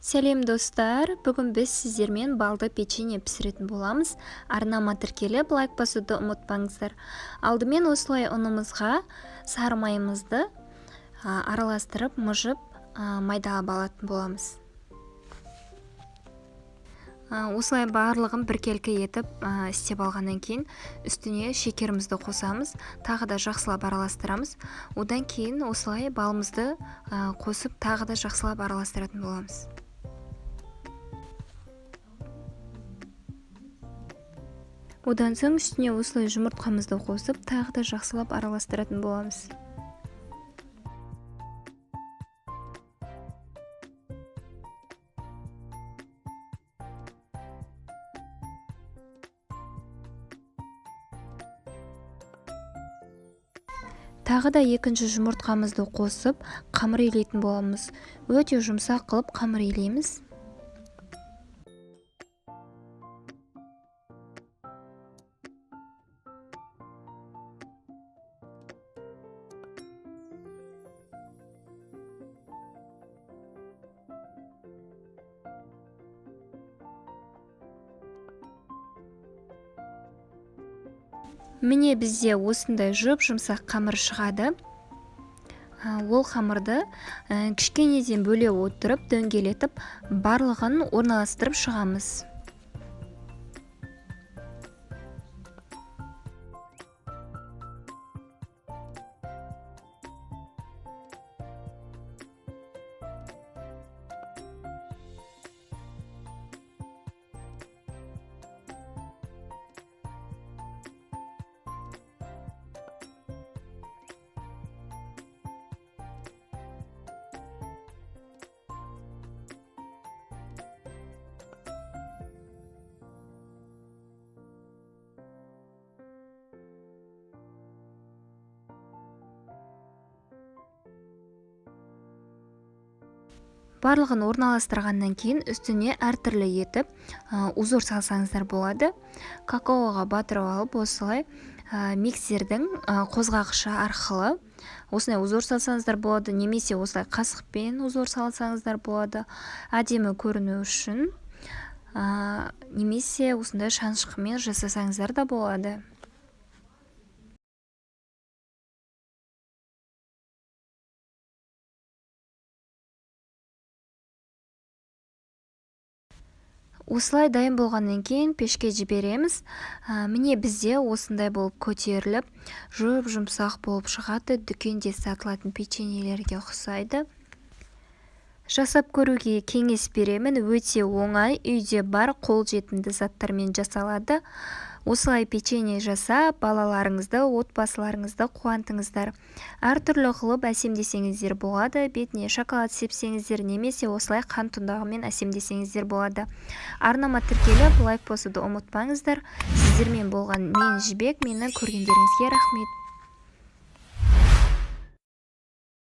Сәлем достар, бүгін біз сіздермен балды печенье пісіретін боламыз. Арнама тіркеліп, лайк басуды ұмытпаңыздар. Алдымен осылай ұнымызға сары майымызды араластырып, мұжып, майдалап алатын боламыз. Осылай барлығын біркелкі етіп істеп алғаннан кейін үстіне шекерімізді қосамыз, тағы да жақсылап араластырамыз. Одан кейін осылай балымызды қосып, тағы да жақсылап араластыратын боламыз. Одан соң үстіне осылай жұмыртқамызды қосып, тағы да жақсылап араластыратын боламыз. Тағы да екінші жұмыртқамызды қосып, қамыр илейтін боламыз. Өте жұмсақ қылып қамыр илейміз. Міне бізде осындай жұп-жұмсақ қамыр шығады. Ол қамырды кішкенеден бөле отырып, дөңгелетіп, барлығын орналастырып шығамыз. Барлығын орналастырғаннан кейін үстіне әртүрлі етіп узор салсаңыздар болады. Какаоға батырып алып, осылай миксердің қозғағышы арқылы осындай узор салсаңыздар болады, немесе осылай қасықпен узор салсаңыздар болады, әдемі көріну үшін, немесе осындай шанышқымен жасасаңыздар да болады. Осылай дайын болғаннан кейін пешке жібереміз. Міне бізде осындай болып көтеріліп, жұп-жұмсақ болып шығады. Дүкенде сатылатын печеньелерге ұқсайды. Жасап көруге кеңес беремін. Өте оңай, үйде бар қолжетімді заттармен жасалады. Осылай печенье жасап, балаларыңызды, отбасыларыңызды қуантыңыздар. Әртүрлі қылып әсемдесеңіздер болады. Бетіне шоколад сепсеңіздер, немесе осылай қант ұнтағымен әсемдесеңіздер болады. Арнама тіркеліп, лайк басуды ұмытпаңыздар. Сіздермен болған мен Жібек, мені көргендеріңізге рахмет.